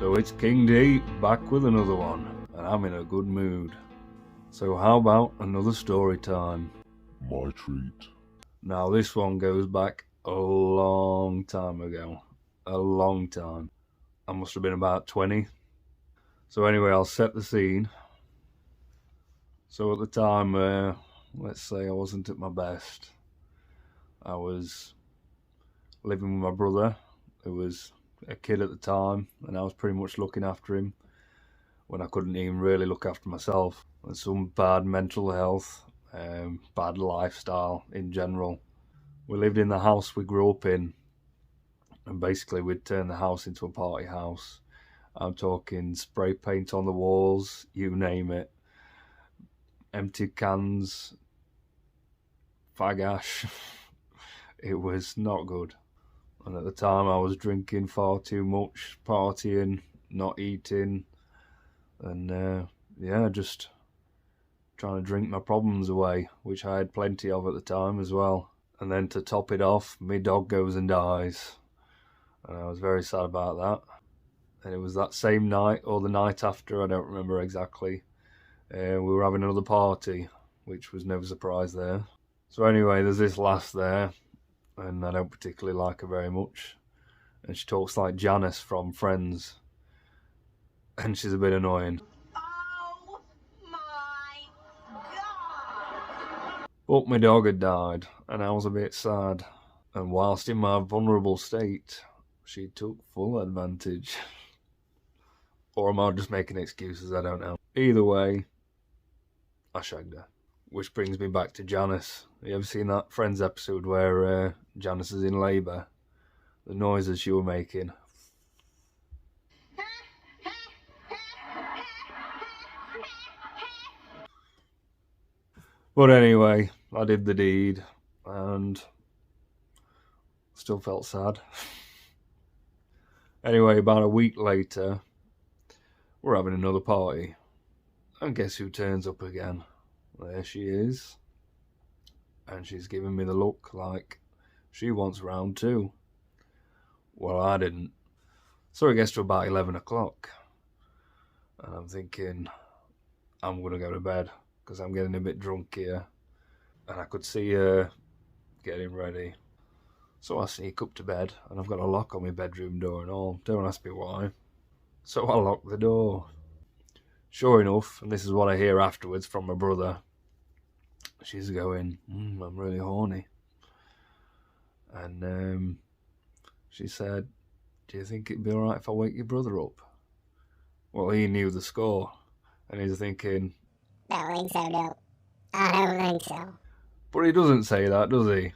So it's King D back with another one, and I'm in a good mood. So how about another story time? My treat. Now this one goes back a long time ago. A long time. I must have been about 20. So anyway, I'll set the scene. So at the time, let's say I wasn't at my best. I was living with my brother, who was a kid at the time, and I was pretty much looking after him when I couldn't even really look after myself. And some bad mental health, bad lifestyle in general. We lived in the house we grew up in, and basically we'd turn the house into a party house. I'm talking spray paint on the walls, you name it. Empty cans, fag ash. It was not good. And at the time I was drinking far too much, partying, not eating, and just trying to drink my problems away, which I had plenty of at the time as well. And then to top it off, my dog goes and dies. And I was very sad about that. And it was that same night, or the night after, I don't remember exactly. We were having another party, which was no surprise there. So anyway, there's this lass there, and I don't particularly like her very much. And she talks like Janice from Friends. And she's a bit annoying. Oh my God! But my dog had died, and I was a bit sad. And whilst in my vulnerable state, she took full advantage. Or am I just making excuses? I don't know. Either way, I shagged her. Which brings me back to Janice. You ever seen that Friends episode where Janice is in labour? The noises she was making. But anyway, I did the deed and still felt sad. Anyway, about a week later, we're having another party. And guess who turns up again? There she is. And she's giving me the look like she wants round two. Well, I didn't. So it gets to about 11 o'clock. And I'm thinking, I'm going to go to bed because I'm getting a bit drunk here. And I could see her getting ready. So I sneak up to bed, and I've got a lock on my bedroom door and all. Don't ask me why. So I lock the door. Sure enough, and this is what I hear afterwards from my brother, she's going, I'm really horny. And she said, do you think it'd be alright if I wake your brother up? Well, he knew the score, and he's thinking, Don't think so, no. I don't think so. But he doesn't say that, does he?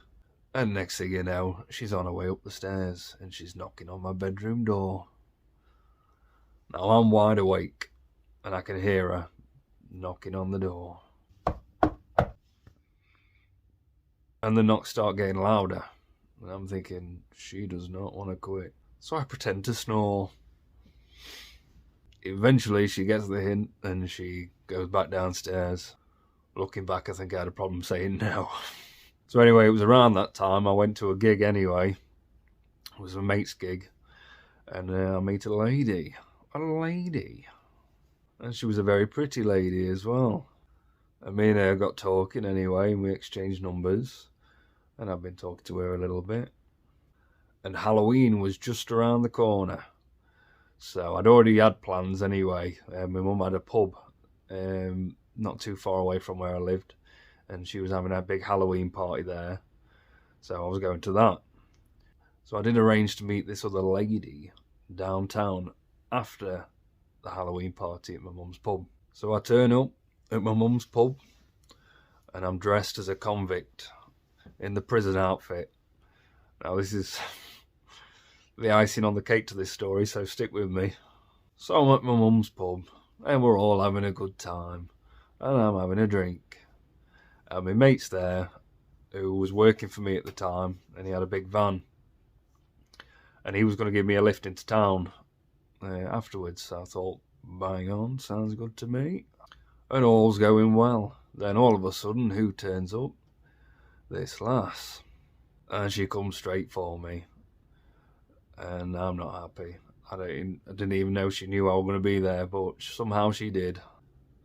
And next thing you know, she's on her way up the stairs, and she's knocking on my bedroom door. Now I'm wide awake, and I can hear her knocking on the door. And the knocks start getting louder, and I'm thinking, she does not want to quit. So I pretend to snore. Eventually she gets the hint, and she goes back downstairs. Looking back, I think I had a problem saying no. So anyway, it was around that time I went to a gig anyway. It was a mate's gig, and I meet a lady. And she was a very pretty lady as well. And me and her got talking anyway, and we exchanged numbers. And I've been talking to her a little bit. And Halloween was just around the corner. So I'd already had plans anyway. My mum had a pub not too far away from where I lived. And she was having a big Halloween party there. So I was going to that. So I did arrange to meet this other lady downtown after the Halloween party at my mum's pub. So I turn up at my mum's pub, and I'm dressed as a convict in the prison outfit. Now this is the icing on the cake to this story, so stick with me. So I'm at my mum's pub, and we're all having a good time, and I'm having a drink. And my mate's there, who was working for me at the time, and he had a big van. And he was going to give me a lift into town afterwards. So I thought, bang on, sounds good to me. And all's going well. Then all of a sudden, who turns up? This lass. And she comes straight for me. And I'm not happy. I didn't even know she knew I was going to be there, but somehow she did.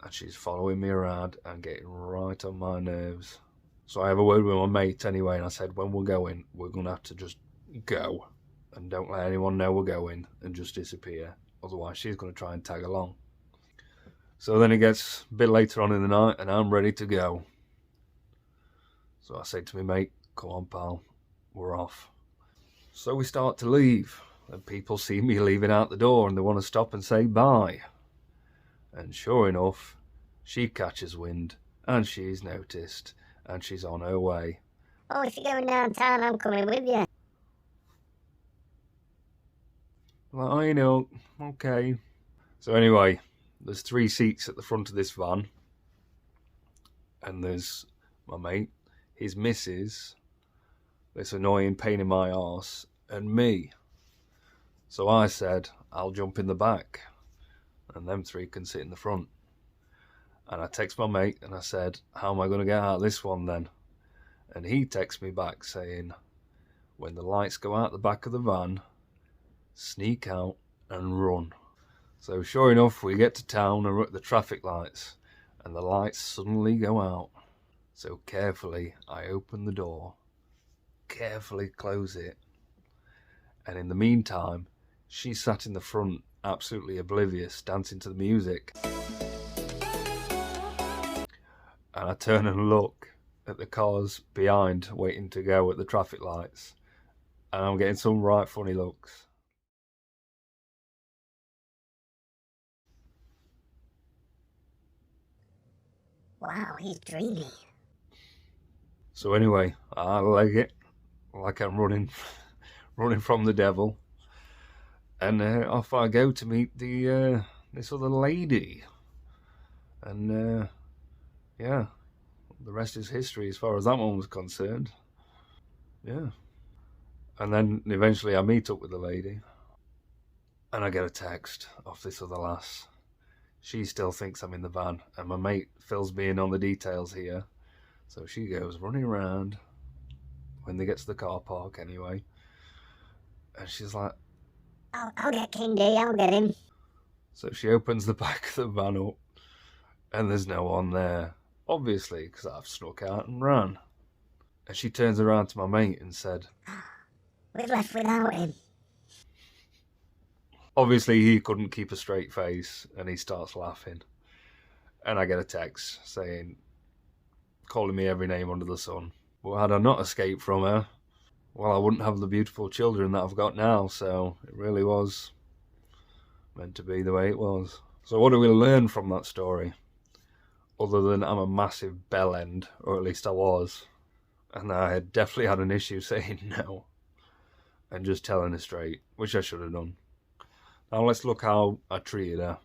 And she's following me around and getting right on my nerves. So I have a word with my mate anyway, and I said, when we're going, we're going to have to just go. And don't let anyone know we're going and just disappear. Otherwise, she's going to try and tag along. So then it gets a bit later on in the night, and I'm ready to go. So I say to my mate, come on, pal, we're off. So we start to leave, and people see me leaving out the door, and they want to stop and say bye. And sure enough, she catches wind, and she's noticed, and she's on her way. Oh, if you're going downtown, I'm coming with you. Like, I know, okay. So anyway, there's 3 seats at the front of this van, and there's my mate, his missus, this annoying pain in my arse, and me. So I said, I'll jump in the back, and them 3 can sit in the front. And I text my mate, and I said, how am I going to get out of this one then? And he texts me back saying, when the lights go out the back of the van, sneak out and run. So sure enough, we get to town and we're at the traffic lights, and the lights suddenly go out. So carefully, I open the door, carefully close it, and in the meantime, she sat in the front, absolutely oblivious, dancing to the music. And I turn and look at the cars behind, waiting to go at the traffic lights, and I'm getting some right funny looks. Wow, he's dreamy. So anyway, I leg it like I'm running from the devil, and off I go to meet this other lady, and yeah, the rest is history as far as that one was concerned. Yeah, and then eventually I meet up with the lady, and I get a text off this other lass. She still thinks I'm in the van, and my mate fills me in on the details here. So she goes running around when they get to the car park anyway, and she's like, I'll get King D, I'll get him. so she opens the back of the van up, and there's no one there, obviously, because I've snuck out and ran. And she turns around to my mate and said, We've left without him. obviously he couldn't keep a straight face, and he starts laughing. And I get a text saying, calling me every name under the sun. But had I not escaped from her, well, I wouldn't have the beautiful children that I've got now, so it really was meant to be the way it was. So what do we learn from that story? Other than I'm a massive bellend, or at least I was, and I had definitely had an issue saying no, and just telling her straight, which I should have done. Now let's look how I treated her,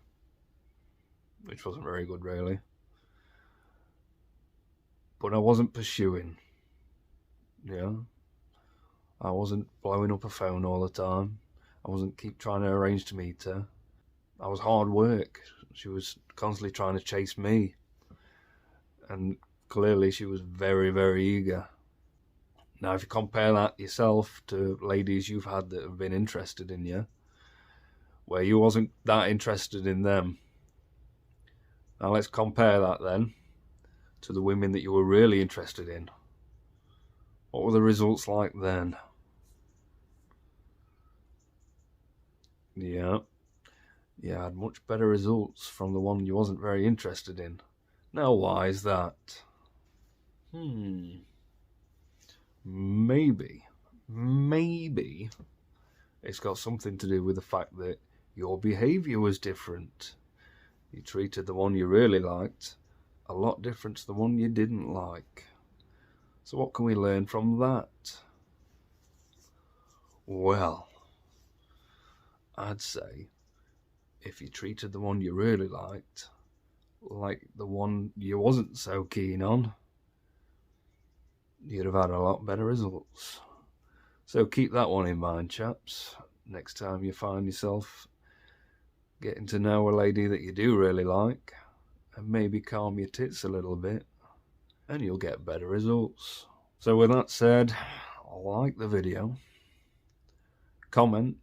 which wasn't very good really. But I wasn't pursuing, yeah. I wasn't blowing up her phone all the time. I wasn't keep trying to arrange to meet her. I was hard work. She was constantly trying to chase me. And clearly she was very, very eager. Now if you compare that yourself to ladies you've had that have been interested in you, where you wasn't that interested in them. Now let's compare that then to the women that you were really interested in. What were the results like then? Yeah, you had much better results from the one you wasn't very interested in. Now why is that? Maybe it's got something to do with the fact that your behaviour was different. You treated the one you really liked a lot different to the one you didn't like. So what can we learn from that? Well, I'd say if you treated the one you really liked like the one you wasn't so keen on, you'd have had a lot better results. So keep that one in mind, chaps, next time you find yourself getting to know a lady that you do really like, and maybe calm your tits a little bit, and you'll get better results. So with that said, like the video, comment,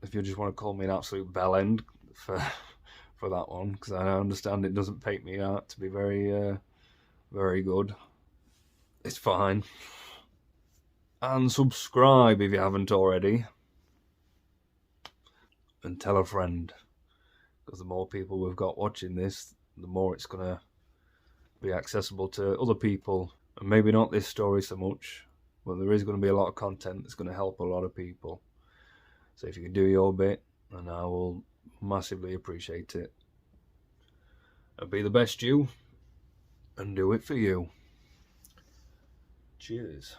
if you just want to call me an absolute bellend for that one, because I understand it doesn't paint me out to be very good. It's fine. And subscribe if you haven't already. And tell a friend. Because the more people we've got watching this, the more it's going to be accessible to other people. And maybe not this story so much, but there is going to be a lot of content that's going to help a lot of people. So if you can do your bit, then I will massively appreciate it. And be the best you, and do it for you. Cheers.